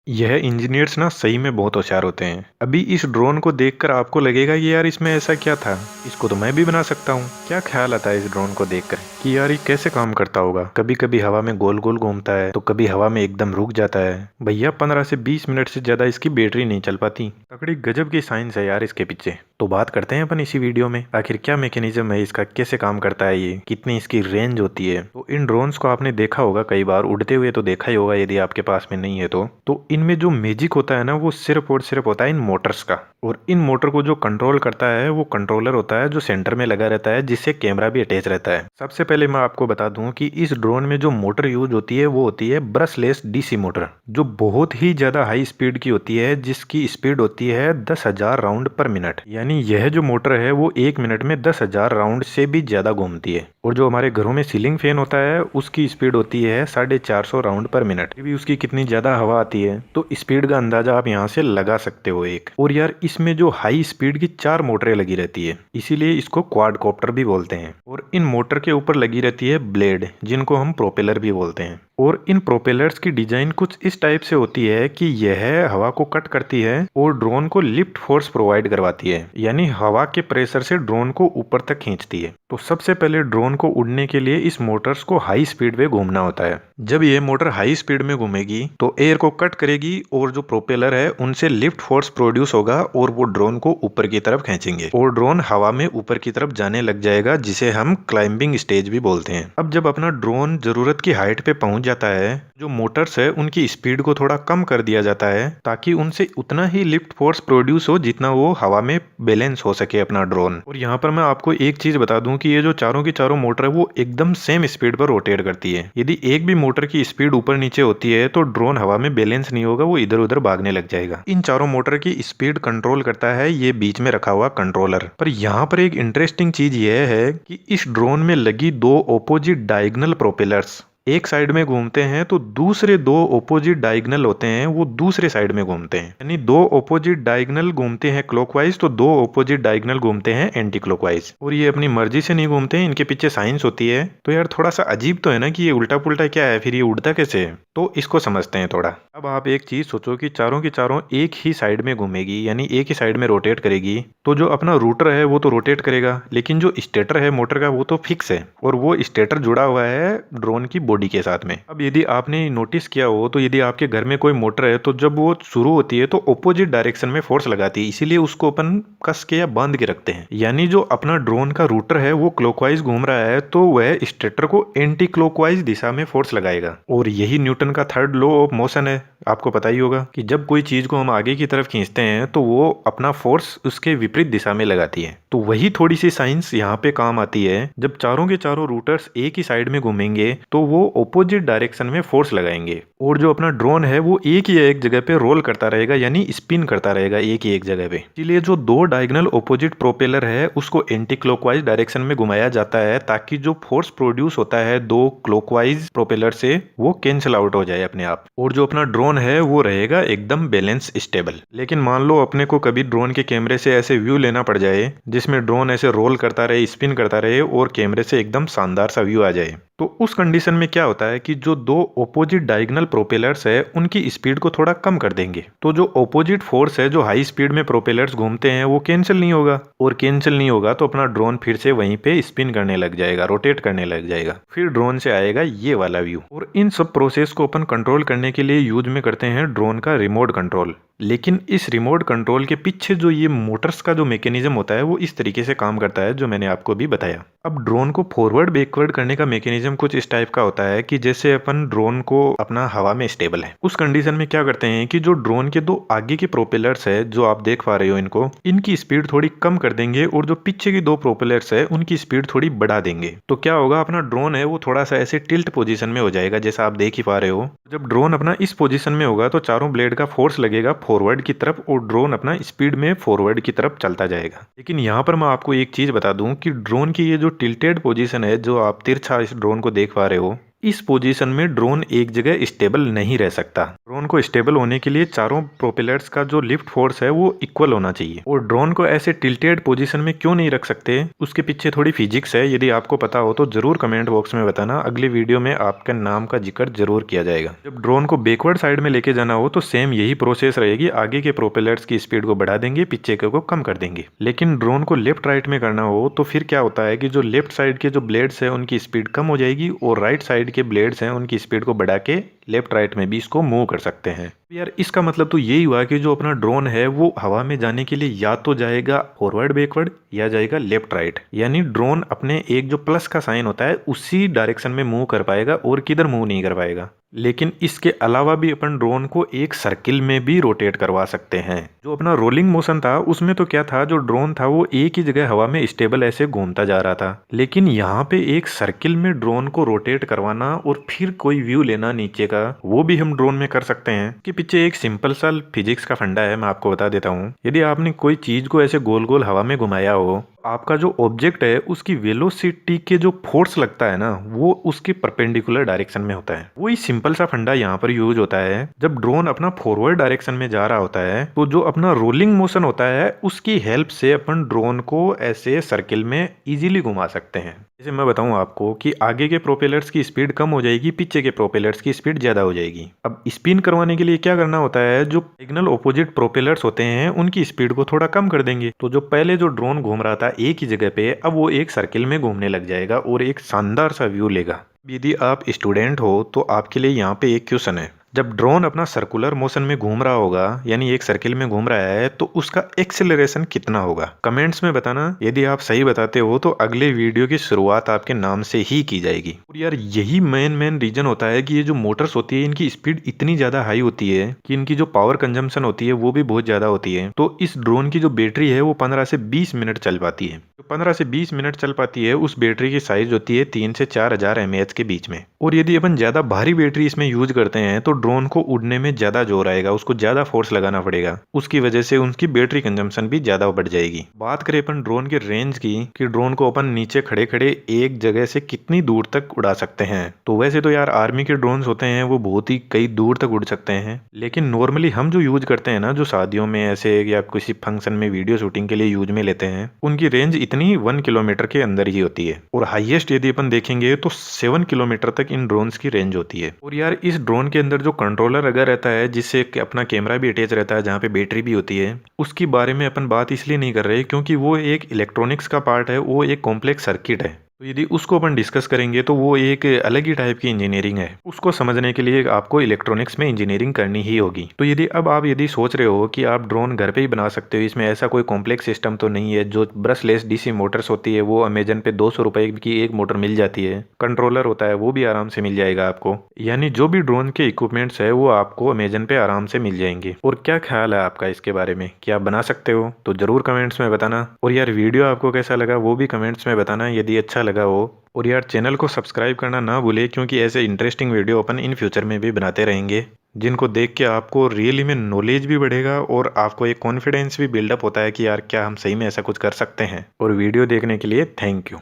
यह इंजीनियर्स ना सही में बहुत होशियार होते हैं। अभी इस ड्रोन को देखकर आपको लगेगा कि यार इसमें ऐसा क्या था, इसको तो मैं भी बना सकता हूँ। क्या ख्याल आता है इस ड्रोन को देखकर कि यार ये कैसे काम करता होगा। कभी कभी हवा में गोल गोल घूमता है तो कभी हवा में एकदम रुक जाता है। भैया 15 से 20 मिनट से ज्यादा इसकी बैटरी नहीं चल पाती। तकड़ी गजब की साइंस है यार इसके पीछे। तो बात करते हैं अपन इसी वीडियो में, आखिर क्या मैकेनिज्म है इसका, कैसे काम करता है ये, कितनी इसकी रेंज होती है। तो इन ड्रोन्स को आपने देखा होगा कई बार उड़ते हुए, तो देखा ही होगा यदि आपके पास में नहीं है तो इनमें जो मैजिक होता है ना वो सिर्फ और सिर्फ होता है इन मोटर्स का। और इन मोटर को जो कंट्रोल करता है वो कंट्रोलर होता है जो सेंटर में लगा रहता है, जिससे कैमरा भी अटैच रहता है। सबसे पहले मैं आपको बता दूं कि इस ड्रोन में जो मोटर यूज होती है वो होती है ब्रशलेस डीसी मोटर, जो बहुत ही ज्यादा हाई स्पीड की होती है, जिसकी स्पीड होती है 10,000 राउंड पर मिनट। यानी यह जो मोटर है वो 1 मिनट में 10,000 राउंड से भी ज्यादा घूमती है। और जो हमारे घरों में सीलिंग फैन होता है उसकी स्पीड होती है 450 राउंड पर मिनट। भी उसकी कितनी ज्यादा हवा आती है तो स्पीड का अंदाजा आप यहाँ से लगा सकते हो एक। और यार इसमें जो हाई स्पीड की 4 मोटरें लगी रहती है, इसीलिए इसको क्वाडकॉप्टर भी बोलते हैं। और इन मोटर के ऊपर लगी रहती है ब्लेड, जिनको हम प्रोपेलर भी बोलते हैं। और इन प्रोपेलर्स की डिजाइन कुछ इस टाइप से होती है कि यह हवा को कट करती है और ड्रोन को लिफ्ट फोर्स प्रोवाइड करवाती है, यानी हवा के प्रेशर से ड्रोन को ऊपर तक खींचती है। तो सबसे पहले ड्रोन को उड़ने के लिए इस मोटर्स को हाई स्पीड पे घूमना होता है। जब ये मोटर हाई स्पीड में घूमेगी तो एयर को कट करेगी और जो प्रोपेलर है उनसे लिफ्ट फोर्स प्रोड्यूस होगा और वो ड्रोन को ऊपर की तरफ खींचेंगे और ड्रोन हवा में ऊपर की तरफ जाने लग जाएगा, जिसे हम क्लाइंबिंग स्टेज भी बोलते हैं। अब जब अपना ड्रोन जरूरत की हाइट पे पहुंच जाता है, जो मोटर्स है उनकी स्पीड को थोड़ा कम कर दिया जाता है ताकि उनसे उतना ही लिफ्ट फोर्स प्रोड्यूस हो जितना वो हवा में बैलेंस हो सके अपना ड्रोन। और यहाँ पर मैं आपको एक चीज बता दूं कि ये जो चारों की चारों मोटर है वो एकदम सेम स्पीड पर रोटेट करती है। यदि एक भी मोटर की स्पीड ऊपर नीचे होती है तो ड्रोन हवा में बैलेंस नहीं होगा, वो इधर उधर भागने लग जाएगा। इन चारों मोटर की स्पीड कंट्रोल करता है ये बीच में रखा हुआ कंट्रोलर। पर यहाँ पर एक इंटरेस्टिंग चीज यह है कि इस ड्रोन में लगी 2 ऑपोजिट डायगोनल प्रोपेलर्स एक साइड में घूमते हैं तो दूसरे 2 ऑपोजिट डायगोनल होते हैं वो दूसरे साइड में घूमते हैं। यानी 2 ऑपोजिट डायगोनल घूमते हैं क्लॉकवाइज तो 2 ऑपोजिट डायगोनल घूमते हैं एंटी क्लॉकवाइज। और ये अपनी मर्जी से नहीं घूमते हैं, इनके पीछे साइंस होती है। तो यार थोड़ा सा अजीब तो है ना कि ये उल्टा पुल्टा क्या है, फिर ये उड़ता कैसे है, तो इसको समझते हैं थोड़ा। अब आप एक चीज सोचो कि चारों की चारों एक ही साइड में घूमेगी, यानी एक ही साइड में रोटेट करेगी, तो जो अपना रूटर है वो तो रोटेट करेगा, लेकिन जो स्टेटर है मोटर का वो तो फिक्स है और वो स्टेटर जुड़ा हुआ है ड्रोन की बॉडी के साथ में। अब यदि आपने नोटिस किया हो तो यदि आपके घर में कोई मोटर है तो जब वो शुरू होती है तो ऑपोजिट डायरेक्शन में फोर्स लगाती है, इसीलिए उसको अपन कस के या बांध के रखते हैं। यानी जो अपना ड्रोन का रूटर है वो क्लॉकवाइज घूम रहा है तो वह स्टेटर को एंटी क्लॉकवाइज दिशा में फोर्स लगाएगा। और यही न्यूटन का थर्ड लॉ ऑफ मोशन है। आपको पता ही होगा कि जब कोई चीज को हम आगे की तरफ खींचते हैं तो वो अपना फोर्स उसके विपरीत दिशा में लगाती है। तो वही थोड़ी सी साइंस यहाँ पे काम आती है। जब चारों के चारों रूटर्स एक ही साइड में घूमेंगे तो वो ऑपोजिट डायरेक्शन में फोर्स लगाएंगे और जो अपना ड्रोन है वो एक ही एक जगह पे रोल करता रहेगा, यानी स्पिन करता रहेगा एक ही एक जगह पे। इसलिए जो 2 डायगोनल ऑपोजिट प्रोपेलर है उसको एंटी क्लॉकवाइज डायरेक्शन में घुमाया जाता है ताकि जो फोर्स प्रोड्यूस होता है 2 क्लॉकवाइज प्रोपेलर से वो कैंसिल आउट हो जाए अपने आप, और जो अपना ड्रोन है वो रहेगा एकदम बैलेंस स्टेबल। लेकिन मान लो अपने को कभी ड्रोन के कैमरे से ऐसे व्यू लेना पड़ जाए जिसमें ड्रोन ऐसे रोल करता रहे, स्पिन करता रहे और कैमरे से एकदम शानदार सा व्यू आ जाए, तो उस कंडीशन में क्या होता है कि जो 2 ऑपोजिट डायगोनल प्रोपेलर्स है उनकी स्पीड को थोड़ा कम कर देंगे, तो जो ऑपोजिट फोर्स है जो हाई स्पीड में प्रोपेलर्स घूमते हैं वो कैंसिल नहीं होगा, और कैंसिल नहीं होगा तो अपना ड्रोन फिर से वहीं पे स्पिन करने लग जाएगा, रोटेट करने लग जाएगा, फिर ड्रोन से आएगा ये वाला व्यू। और इन सब प्रोसेस को अपन कंट्रोल करने के लिए यूज में करते हैं ड्रोन का रिमोट कंट्रोल। लेकिन इस रिमोट कंट्रोल के पीछे जो ये मोटर्स का जो मैकेनिज्म होता है वो इस तरीके से काम करता है जो मैंने आपको भी बताया। अब ड्रोन को फॉरवर्ड बैकवर्ड करने का मैकेनिज्म कुछ इस टाइप का होता है कि जैसे अपन ड्रोन को अपना हवा में स्टेबल है, उस कंडीशन में क्या करते हैं कि जो ड्रोन के 2 आगे के प्रोपेलर्स है जो आप देख पा रहे हो इनको, इनकी स्पीड थोड़ी कम कर देंगे और जो पीछे की 2 प्रोपेलर्स है उनकी स्पीड थोड़ी बढ़ा देंगे। तो क्या होगा, अपना ड्रोन है वो थोड़ा सा ऐसे टिल्ट पोजीशन में हो जाएगा जैसा आप देख ही पा रहे हो। जब ड्रोन अपना इस पोजीशन में होगा तो चारों ब्लेड का फोर्स लगेगा फॉरवर्ड की तरफ और ड्रोन अपना स्पीड में फॉरवर्ड की तरफ चलता जाएगा। लेकिन यहाँ पर मैं आपको एक चीज बता दूं कि ड्रोन की ये जो टिल्टेड पोजीशन है, जो आप तिरछा इस ड्रोन को देख पा रहे हो, इस पोजीशन में ड्रोन एक जगह स्टेबल नहीं रह सकता। ड्रोन को स्टेबल होने के लिए चारों प्रोपेलर्स का जो लिफ्ट फोर्स है वो इक्वल होना चाहिए। और ड्रोन को ऐसे टिल्टेड पोजीशन में क्यों नहीं रख सकते, उसके पीछे थोड़ी फिजिक्स है। यदि आपको पता हो तो जरूर कमेंट बॉक्स में बताना, अगली वीडियो में आपके नाम का जिक्र जरूर किया जाएगा। जब ड्रोन को बैकवर्ड साइड में लेके जाना हो तो सेम यही प्रोसेस रहेगी, आगे के प्रोपेलर्स की स्पीड को बढ़ा देंगे, पीछे के को कम कर देंगे। लेकिन ड्रोन को लेफ्ट राइट में करना हो तो फिर क्या होता है कि जो लेफ्ट साइड के जो ब्लेड्स है उनकी स्पीड कम हो जाएगी और राइट साइड के ब्लेड्स हैं उनकी स्पीड को बढ़ा के लेफ्ट राइट में भी इसको मूव कर सकते हैं। यार इसका मतलब तो यही हुआ कि जो अपना ड्रोन है वो हवा में जाने के लिए या तो जाएगा फॉरवर्ड बैकवर्ड या जाएगा लेफ्ट राइट, यानी ड्रोन अपने एक जो प्लस का साइन होता है उसी डायरेक्शन में मूव कर पाएगा और किधर मूव नहीं कर पाएगा। लेकिन इसके अलावा भी अपन ड्रोन को एक सर्किल में भी रोटेट करवा सकते हैं। जो अपना रोलिंग मोशन था उसमें तो क्या था, जो ड्रोन था वो एक ही जगह हवा में स्टेबल ऐसे घूमता जा रहा था। लेकिन यहाँ पे एक सर्किल में ड्रोन को रोटेट करवाना और फिर कोई व्यू लेना नीचे का, वो भी हम ड्रोन में कर सकते हैं। कि पीछे एक सिंपल सा फिजिक्स का फंडा है, मैं आपको बता देता हूँ। यदि आपने कोई चीज को ऐसे गोल गोल हवा में घुमाया हो, आपका जो ऑब्जेक्ट है उसकी वेलोसिटी के जो फोर्स लगता है ना वो उसके परपेंडिकुलर डायरेक्शन में होता है। वही सिंपल सा फंडा यहाँ पर यूज होता है। जब ड्रोन अपना फॉरवर्ड डायरेक्शन में जा रहा होता है तो जो अपना रोलिंग मोशन होता है उसकी हेल्प से अपन ड्रोन को ऐसे सर्किल में इजीली घुमा सकते हैं। जैसे मैं बताऊं आपको कि आगे के प्रोपेलर्स की स्पीड कम हो जाएगी, पीछे के प्रोपेलर्स की स्पीड ज्यादा हो जाएगी। अब स्पिन करवाने के लिए क्या करना होता है, जो सिग्नल ऑपोजिट प्रोपेलर्स होते हैं उनकी स्पीड को थोड़ा कम कर देंगे। तो जो पहले जो ड्रोन घूम रहा था एक ही जगह पे, अब वो एक सर्किल में घूमने लग जाएगा और एक शानदार सा व्यू लेगा। यदि आप स्टूडेंट हो तो आपके लिए यहाँ पे एक क्वेश्चन है। जब ड्रोन अपना सर्कुलर मोशन में घूम रहा होगा, यानी एक सर्किल में घूम रहा है, तो उसका एक्सेलरेशन कितना होगा? कमेंट्स में बताना। यदि आप सही बताते हो तो अगले वीडियो की शुरुआत आपके नाम से ही की जाएगी। और यार यही मेन रीजन होता है कि ये जो मोटर्स होती है इनकी स्पीड इतनी ज्यादा हाई होती है कि इनकी जो पावर कंजम्पशन होती है वो भी बहुत ज्यादा होती है। तो इस ड्रोन की जो बैटरी है वो 15 से 20 मिनट चल पाती है। जो 15 से 20 मिनट चल पाती है उस बैटरी की साइज होती है 3 से 4000 mAh के बीच में। और यदि अपन ज्यादा भारी बैटरी इसमें यूज करते हैं तो ड्रोन को उड़ने में ज्यादा जोर आएगा, उसको ज्यादा फोर्स लगाना पड़ेगा, उसकी वजह से उनकी बैटरी कंजम्पशन भी ज्यादा बढ़ जाएगी। बात करें अपन ड्रोन के रेंज की कि ड्रोन को अपन नीचे खड़े खड़े एक जगह से कितनी दूर तक उड़ा सकते हैं, तो वैसे तो यार आर्मी के ड्रोन्स होते हैं वो बहुत ही कई दूर तक उड़ सकते हैं। लेकिन नॉर्मली हम जो यूज करते हैं ना, जो शादियों में ऐसे या किसी फंक्शन में वीडियो शूटिंग के लिए यूज में लेते हैं, उनकी रेंज इतनी 1 किलोमीटर के अंदर ही होती है। और हाईएस्ट यदि अपन देखेंगे तो 7 किलोमीटर तक इन ड्रोन्स की रेंज होती है। और यार इस ड्रोन के अंदर जो कंट्रोलर अगर रहता है जिससे अपना कैमरा भी अटैच रहता है, जहाँ पे बैटरी भी होती है, उसकी बारे में अपन बात इसलिए नहीं कर रहे क्योंकि वो एक इलेक्ट्रॉनिक्स का पार्ट है, वो एक कॉम्प्लेक्स सर्किट है। तो यदि उसको अपन डिस्कस करेंगे तो वो एक अलग ही टाइप की इंजीनियरिंग है। उसको समझने के लिए आपको इलेक्ट्रॉनिक्स में इंजीनियरिंग करनी ही होगी। तो यदि आप सोच रहे हो कि आप ड्रोन घर पे ही बना सकते हो, इसमें ऐसा कोई कॉम्प्लेक्स सिस्टम तो नहीं है, जो ब्रशलेस डीसी मोटर्स होती है वो अमेजन पे 200 रुपए की एक मोटर मिल जाती है, कंट्रोलर होता है वो भी आराम से मिल जाएगा आपको। यानी जो भी ड्रोन के इक्विपमेंट्स है वो आपको अमेजन पे आराम से मिल जाएंगे। और क्या ख्याल है आपका इसके बारे में, क्या आप बना सकते हो? तो जरूर कमेंट्स में बताना। और यार वीडियो आपको कैसा लगा वो भी कमेंट्स में बताना यदि अच्छा लगा हो। और यार चैनल को सब्सक्राइब करना ना भूले, क्योंकि ऐसे interesting video upon in future में भी बनाते रहेंगे, जिनको देख के आपको रियली में नॉलेज भी बढ़ेगा और आपको एक कॉन्फिडेंस भी बिल्डअप होता है कि यार क्या हम सही में ऐसा कुछ कर सकते हैं। और वीडियो देखने के लिए थैंक यू।